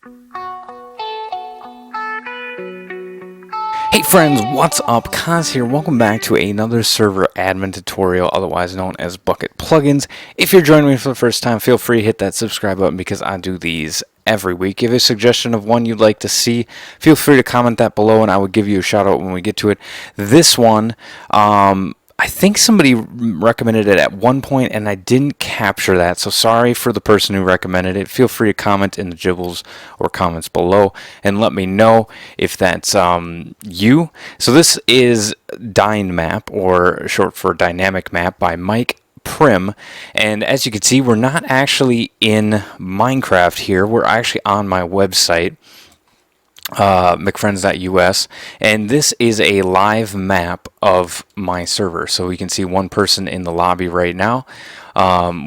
Hey friends, what's up? Kaz here. Welcome back to another server admin tutorial, otherwise known as Bucket Plugins. If you're joining me for the first time, feel free to hit that subscribe button because I do these every week. Give a suggestion of one you'd like to see. Feel free to comment that below and I will give you a shout out when we get to it. This one, I think somebody recommended it at one point and I didn't capture that, so sorry for the person who recommended it. Feel free to comment in the gibbles or comments below and let me know if that's you. So this is Dynmap, or short for Dynamic Map, by Mike Prim, and as you can see, we're not actually in Minecraft here. We're actually on my website, mcfriends.us, and this is a live map of my server. So we can see one person in the lobby right now.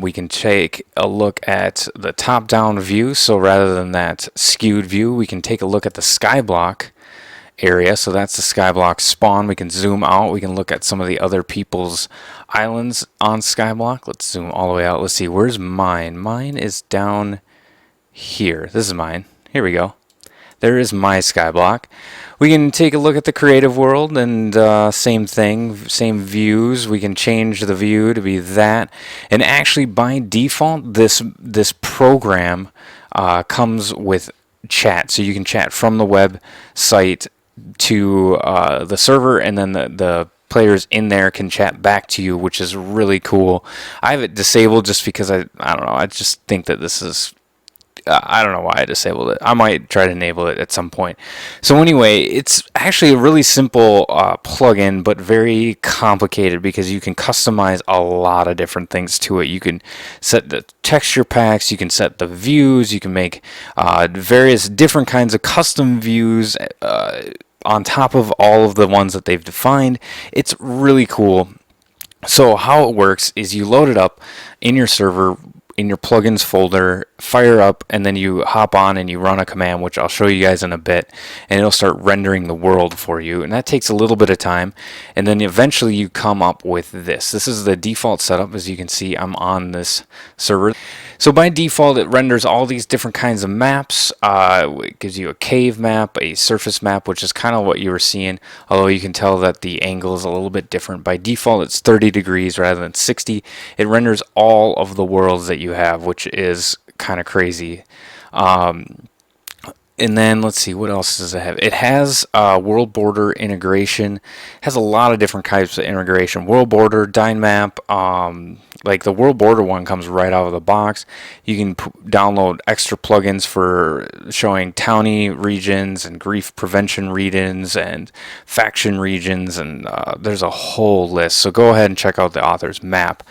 We can take a look at the top-down view, so rather than that skewed view, we can take a look at the skyblock area. So that's the skyblock spawn. We can zoom out. We can look at some of the other people's islands on skyblock. Let's zoom all the way out. Let's see, where's mine? Mine is down here. This is mine. Here we go. There is my skyblock. We can take a look at the creative world, and same thing, same views. We can change the view to be that, and actually by default this program comes with chat, so you can chat from the website to the server, and then the players in there can chat back to you, which is really cool. I have it disabled just because I don't know, I just think that this is I don't know why I disabled it. I might try to enable it at some point. So anyway, it's actually a really simple plugin, but very complicated because you can customize a lot of different things to it. You can set the texture packs, you can set the views, you can make various different kinds of custom views on top of all of the ones that they've defined. It's really cool. So how it works is you load it up in your server, in your plugins folder, fire up, and then you hop on and you run a command, which I'll show you guys in a bit, and it'll start rendering the world for you, and that takes a little bit of time, and then eventually you come up with this. This is the default setup. As you can see, I'm on this server. So by default, it renders all these different kinds of maps. It gives you a cave map, a surface map, which is kind of what you were seeing, although you can tell that the angle is a little bit different. By default, it's 30 degrees rather than 60. It renders all of the worlds that you have, which is kind of crazy. And then let's see, what else does it have? It has world border integration. It has a lot of different types of integration. World border, Dynmap, like the world border one comes right out of the box. You can download extra plugins for showing townie regions and grief prevention regions and faction regions, and there's a whole list. So go ahead and check out the author's map.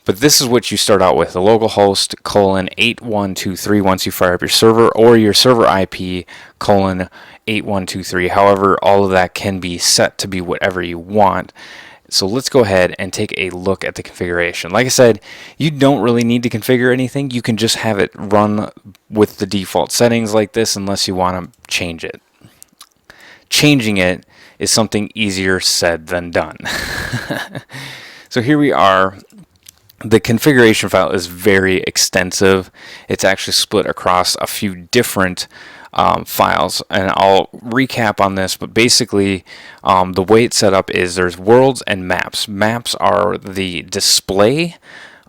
But this is what you start out with: the localhost :8123 once you fire up your server, or your server IP :8123. However, all of that can be set to be whatever you want. So let's go ahead and take a look at the configuration. Like I said, you don't really need to configure anything. You can just have it run with the default settings like this unless you want to change it. Changing it is something easier said than done. So here we are. The configuration file is very extensive. It's actually split across a few different files, and I'll recap on this, but basically the way it's set up is there's worlds and maps. Maps are the display,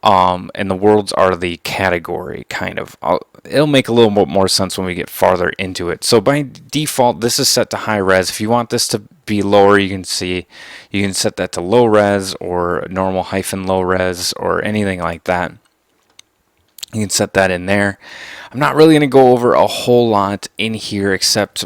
and the worlds are the category, kind of. It'll make a little bit more sense when we get farther into it. So by default, this is set to high res. If you want this to be lower, you can see you can set that to low res or normal -low res or anything like that. You can set that in there. I'm not really going to go over a whole lot in here, except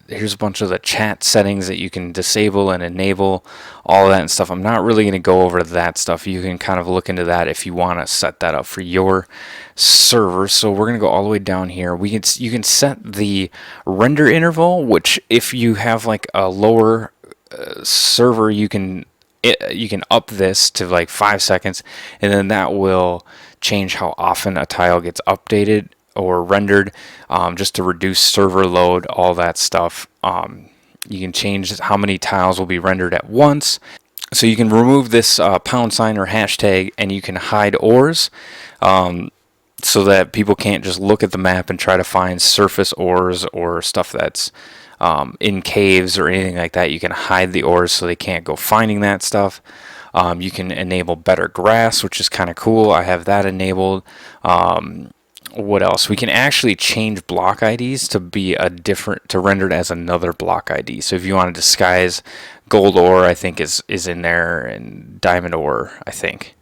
here's a bunch of the chat settings that you can disable and enable, all of that and stuff. I'm not really going to go over that stuff. You can kind of look into that if you want to set that up for your server. So we're going to go all the way down here. You can set the render interval, which if you have like a lower server, you can up this to like 5 seconds, and then that will change how often a tile gets updated or rendered, just to reduce server load, all that stuff. You can change how many tiles will be rendered at once. So you can remove this pound sign or hashtag, and you can hide ores. so that people can't just look at the map and try to find surface ores or stuff that's in caves or anything like that. You can hide the ores so they can't go finding that stuff. You can enable better grass, which is kind of cool. I have that enabled. What else? We can actually change block IDs to be to render it as another block ID. So if you want to disguise gold ore, I think is in there, and diamond ore, I think.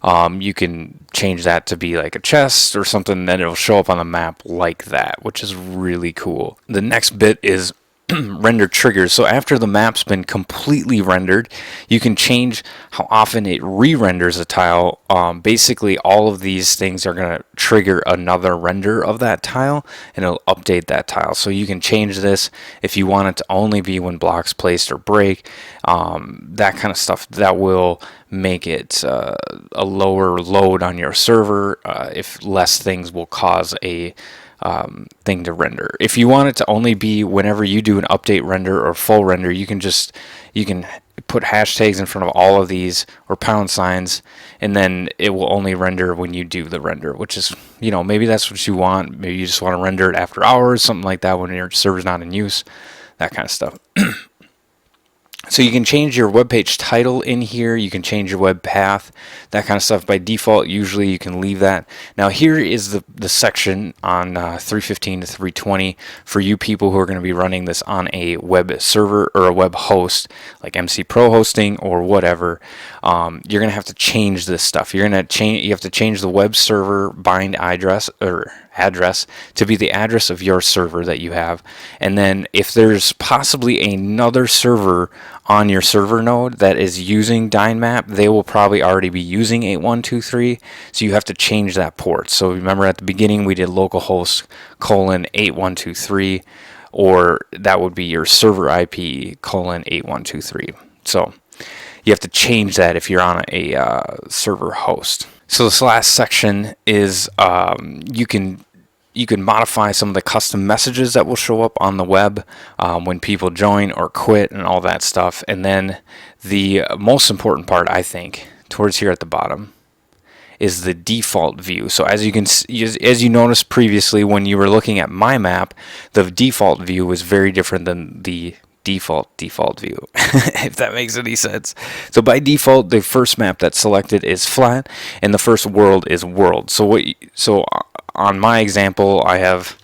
You can change that to be like a chest or something, then it'll show up on the map like that, which is really cool. The next bit is render triggers. So after the map's been completely rendered, you can change how often it re-renders a tile. Basically, all of these things are going to trigger another render of that tile, and it'll update that tile. So you can change this if you want it to only be when blocks placed or break, that kind of stuff. That will make it a lower load on your server if less things will cause a thing to render. If you want it to only be whenever you do an update render or full render, you can put hashtags in front of all of these or pound signs, and then it will only render when you do the render, which is, maybe that's what you want. Maybe you just want to render it after hours, something like that, when your server's not in use, that kind of stuff. So you can change your web page title in here. You can change your web path, that kind of stuff. By default, usually you can leave that. Now here is the section on 315 to 320 for you people who are going to be running this on a web server or a web host like MC Pro hosting or whatever. You're going to have to change this stuff. You have to change the web server bind address to be the address of your server that you have. And then if there's possibly another server on your server node that is using Dynmap, they will probably already be using 8123, so you have to change that port. So remember at the beginning we did localhost :8123, or that would be your server IP :8123. So you have to change that if you're on a server host. So this last section is you can modify some of the custom messages that will show up on the web when people join or quit and all that stuff. And then the most important part, I think, towards here at the bottom, is the default view. So as you noticed previously when you were looking at my map, the default view was very different than the default view, if that makes any sense. So by default, the first map that's selected is flat, and the first world is world. So on my example, I have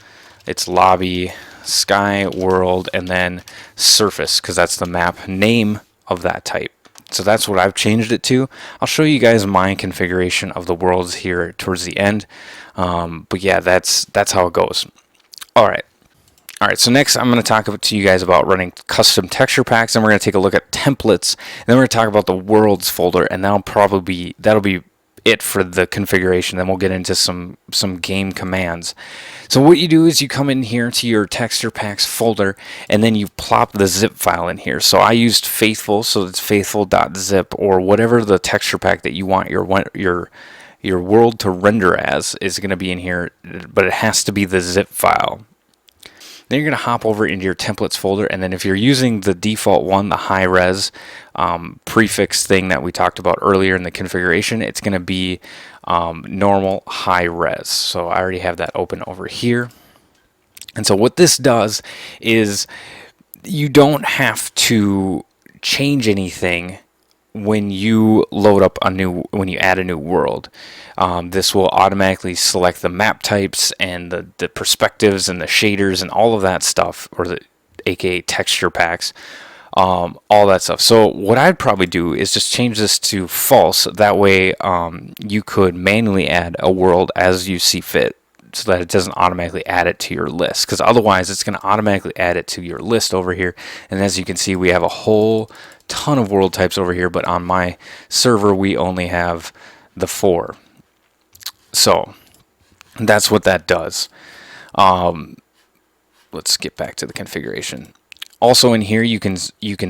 it's lobby, sky, world, and then surface, because that's the map name of that type. So that's what I've changed it to. I'll show you guys my configuration of the worlds here towards the end. But yeah, that's how it goes. All right, so next I'm going to talk to you guys about running custom texture packs, and we're going to take a look at templates, and then we're going to talk about the worlds folder, and that'll be it for the configuration. Then we'll get into some game commands. So what you do is you come in here to your texture packs folder, and then you plop the zip file in here. So I used faithful, so it's faithful.zip, or whatever the texture pack that you want your world to render as is going to be in here, but it has to be the zip file. Then you're going to hop over into your templates folder, and then if you're using the default one, the high res prefix thing that we talked about earlier in the configuration, it's going to be normal high res. So I already have that open over here. And so what this does is you don't have to change anything when you add a new world. This will automatically select the map types and the perspectives and the shaders and all of that stuff, or the aka texture packs, all that stuff. So what I'd probably do is just change this to false. That way you could manually add a world as you see fit, so that it doesn't automatically add it to your list, because otherwise it's going to automatically add it to your list over here. And as you can see, we have a whole ton of world types over here, but on my server we only have the 4. So that's what that does. Let's get back to the configuration. Also in here you can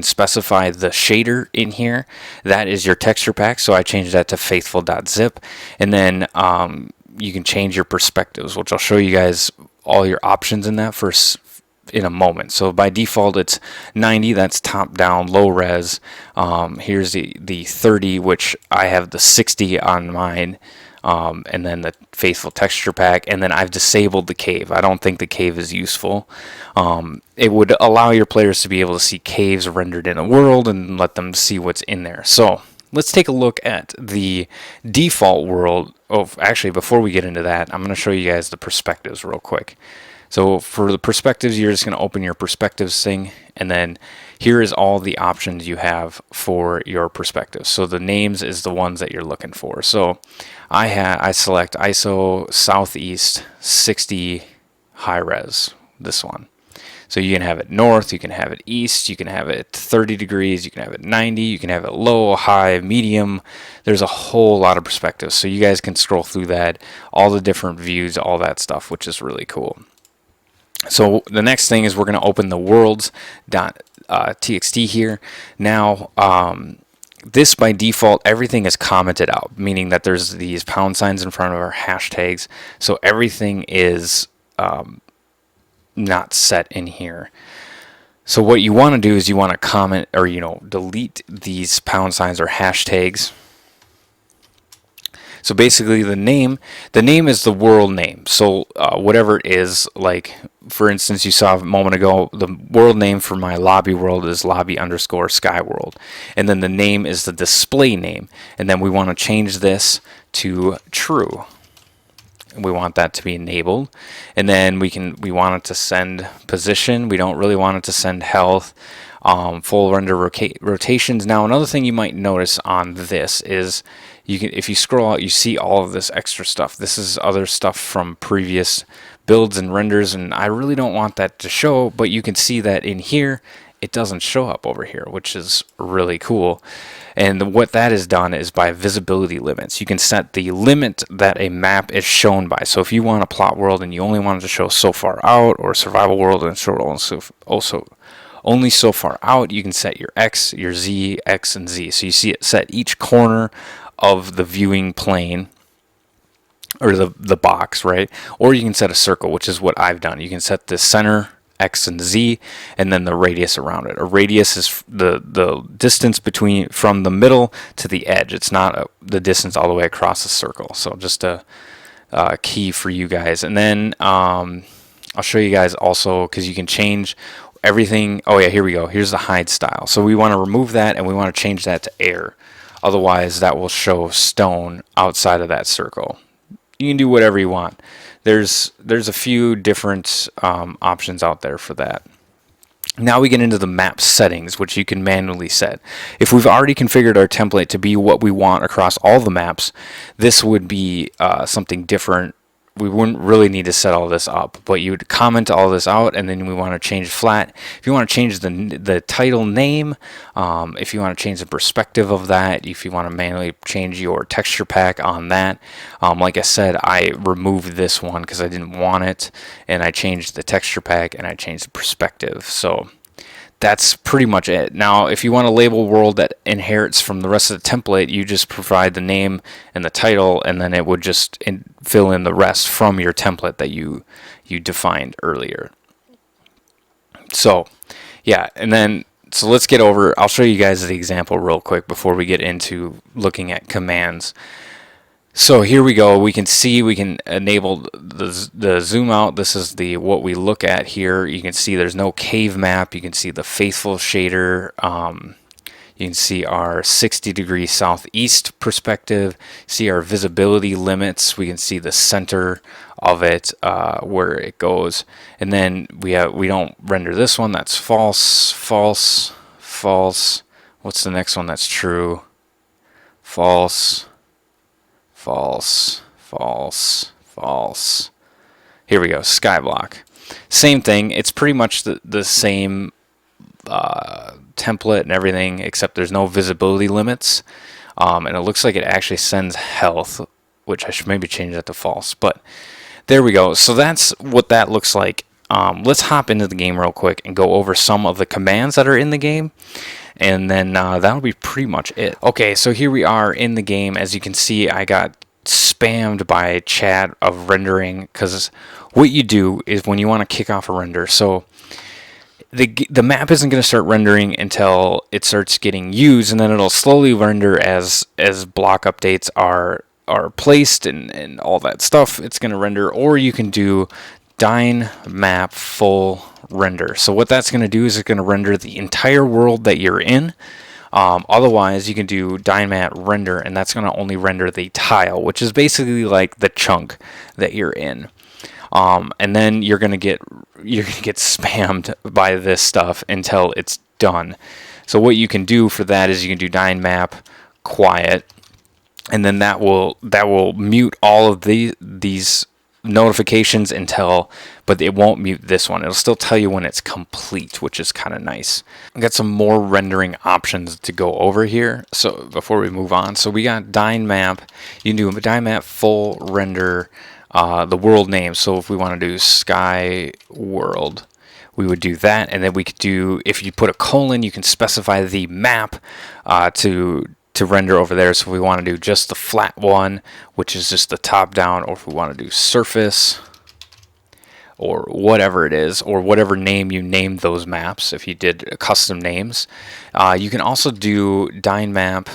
specify the shader in here. That is your texture pack, so I changed that to faithful.zip. And then you can change your perspectives, which I'll show you guys all your options in that in a moment. So by default it's 90, that's top down low res. Here's the 30, which I have the 60 on mine. and then the faithful texture pack, and then I've disabled the cave. I don't think the cave is useful. It would allow your players to be able to see caves rendered in a world and let them see what's in there. So let's take a look at the default world. Actually, before we get into that, I'm going to show you guys the perspectives real quick. So for the perspectives, you're just going to open your perspectives thing, and then here is all the options you have for your perspectives. So the names is the ones that you're looking for. So I select ISO Southeast 60 high res, this one. So you can have it north, you can have it east, you can have it 30 degrees, you can have it 90, you can have it low, high, medium. There's a whole lot of perspectives. So you guys can scroll through that, all the different views, all that stuff, which is really cool. So the next thing is we're going to open the worlds.txt here. Now, this by default, everything is commented out, meaning that there's these pound signs in front of our hashtags. So everything is not set in here. So what you want to do is you want to comment or delete these pound signs or hashtags. So basically the name is the world name. So whatever it is, like for instance, you saw a moment ago, the world name for my lobby world is lobby_skyworld. And then the name is the display name. And then we want to change this to true. We want that to be enabled. And then we want it to send position. We don't really want it to send health. Full render rotations. Now another thing you might notice on this is if you scroll out, you see all of this extra stuff. This is other stuff from previous builds and renders, and I really don't want that to show, but you can see that in here it doesn't show up over here, which is really cool. And what that is done is by visibility limits. You can set the limit that a map is shown by. So if you want a plot world and you only want it to show so far out, or survival world and show also only so far out, you can set your X, your Z, X, and Z. So you see it set each corner of the viewing plane, or the box, right? Or you can set a circle, which is what I've done. You can set the center, X and Z, and then the radius around it. A radius is the distance from the middle to the edge. It's not the distance all the way across the circle. So just a key for you guys. And then I'll show you guys also, because you can change everything. Oh yeah, here we go. Here's the hide style. So we want to remove that and we want to change that to air. Otherwise that will show stone outside of that circle. You can do whatever you want. There's a few different options out there for that. Now we get into the map settings, which you can manually set. If we've already configured our template to be what we want across all the maps, this would be something different. We wouldn't really need to set all this up, but you would comment all this out, and then we want to change flat. If you want to change the title name, if you want to change the perspective of that, if you want to manually change your texture pack on that, like I said, I removed this one because I didn't want it, and I changed the texture pack and I changed the perspective. So that's pretty much it. Now, if you want a label world that inherits from the rest of the template, you just provide the name and the title, and then it would just fill in the rest from your template that you defined earlier. So, yeah, and then so let's get over. I'll show you guys the example real quick before we get into looking at commands. So here we go. We can see we can enable the zoom out. This is what we look at here. You can see there's no cave map. You can see the faithful shader. You can see our 60-degree southeast perspective. See our visibility limits. We can see the center of it, where it goes. And then we don't render this one. That's false, false, false. What's the next one that's true? False. False, false, false. Here we go, skyblock. Same thing. It's pretty much the same template and everything, except there's no visibility limits. And it looks like it actually sends health, which I should maybe change that to false. But there we go. So that's what that looks like. Let's hop into the game real quick and go over some of the commands that are in the game. And then that'll be pretty much it. Okay, so here we are in the game. As you can see, I got spammed by chat of rendering, because what you do is when you want to kick off a render, so the map isn't going to start rendering until it starts getting used, and then it'll slowly render as block updates are are placed and all that stuff, it's going to render. Or you can do Dynmap full render. So what that's going to do is it's going to render the entire world that you're in. Otherwise, you can do Dynmap render, and that's going to only render the tile, which is basically like the chunk that you're in. And then you're gonna get spammed by this stuff until it's done. So what you can do for that is you can do Dynmap quiet, and then that will mute all of these notifications but it won't mute this one. It'll still tell you when it's complete, which is kind of nice. I got some more rendering options to go over here. So before we move on, so we got Dynmap. You can do a Dynmap full render. The world name. So if we want to do Sky World, we would do that, and then we could do, if you put a colon, you can specify the map to render over there. So if we want to do just the flat one, which is just the top down, or if we want to do surface, or whatever it is, or whatever name you named those maps, if you did custom names. You can also do Dynmap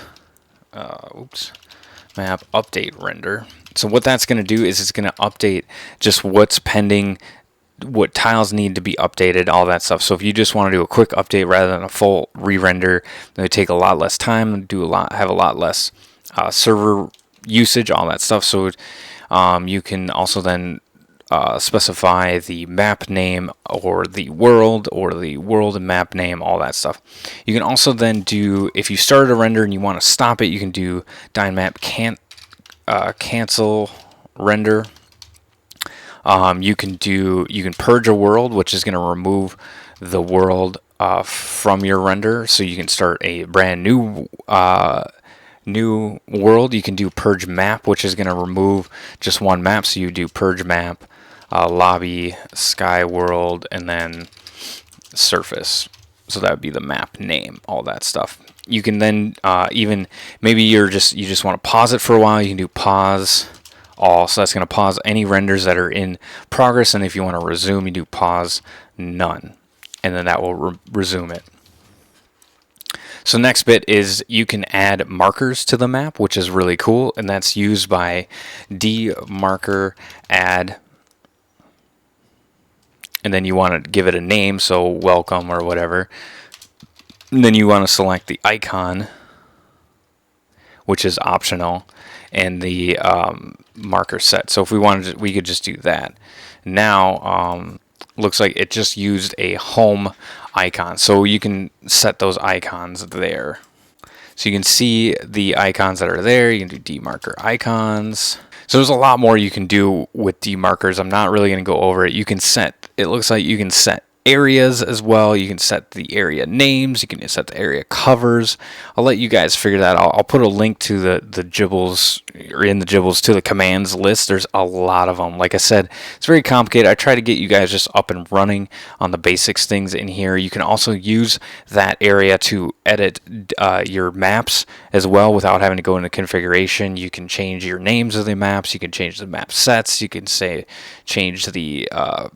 map update render. So what that's going to do is it's going to update just what's pending, what tiles need to be updated, all that stuff. So if you just want to do a quick update rather than a full re-render, it would take a lot less time, have a lot less server usage, all that stuff. So you can also then specify the map name or the world and map name, all that stuff. You can also then do, if you started a render and you want to stop it, you can do Dynmap cancel render. You can purge a world, which is going to remove the world from your render, so you can start a brand new world. You can do purge map, which is going to remove just one map, so you do purge map, lobby, sky world, and then surface. So that would be the map name, all that stuff. You can then even, maybe you just want to pause it for a while. You can do pause all, so that's going to pause any renders that are in progress, and if you want to resume, you do pause none, and then that will resume it. So next bit is you can add markers to the map, which is really cool, and that's used by dmarker add, and then you want to give it a name, so welcome or whatever. And then you want to select the icon, which is optional, and the marker set. So if we wanted to, we could just do that. Now looks like it just used a home icon, so you can set those icons there. So you can see the icons that are there. You can do dmarker icons. So there's a lot more you can do with dmarkers. I'm not really going to go over it. You can set, it looks like you can set areas as well. You can set the area names. You can set the area covers. I'll let you guys figure that out. I'll put a link to the Gibbles, or in the Gibbles, to the commands list. There's a lot of them. Like I said, it's very complicated. I try to get you guys just up and running on the basics things in here. You can also use that area to edit your maps as well without having to go into configuration. You can change your names of the maps. You can change the map sets. You can change the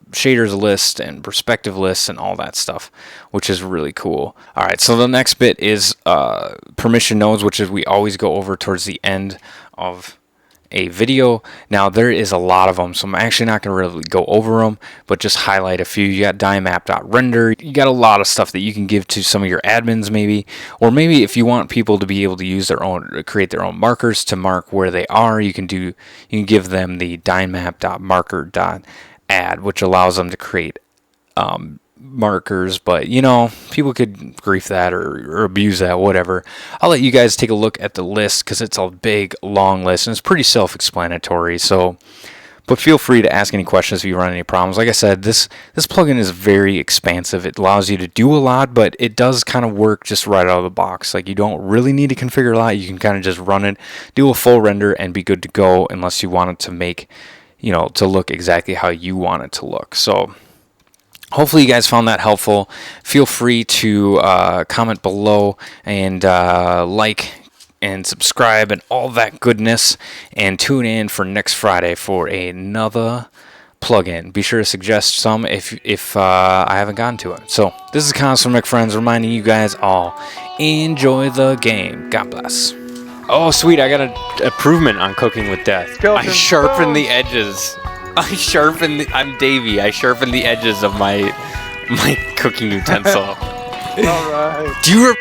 shaders list and perspective lists and all that stuff, which is really cool. All right, so the next bit is permission nodes, which is we always go over towards the end of a video. Now there is a lot of them, so I'm actually not going to really go over them, but just highlight a few. You got dynmap.render. You got a lot of stuff that you can give to some of your admins, maybe, or maybe if you want people to be able to use their own, create their own markers to mark where they are, you can give them the dynmap.marker.add, which allows them to create markers, but you know, people could grief that or abuse that, whatever. I'll let you guys take a look at the list because it's a big long list and it's pretty self-explanatory. So, but feel free to ask any questions if you run any problems. Like I said, this plugin is very expansive. It allows you to do a lot, but it does kind of work just right out of the box. Like, you don't really need to configure a lot. You can kind of just run it, do a full render, and be good to go, unless you want it to make, you know, to look exactly how you want it to look. So hopefully you guys found that helpful. Feel free to comment below and like and subscribe and all that goodness, and tune in for next Friday for another plugin. Be sure to suggest some if I haven't gotten to it. So this is Cons from McFriends reminding you guys all, enjoy the game. God bless. Oh, sweet! I got an improvement on cooking with death. Skeleton I sharpen bones. the edges. I'm Davey. I sharpen the edges of my cooking utensil. All right. Do you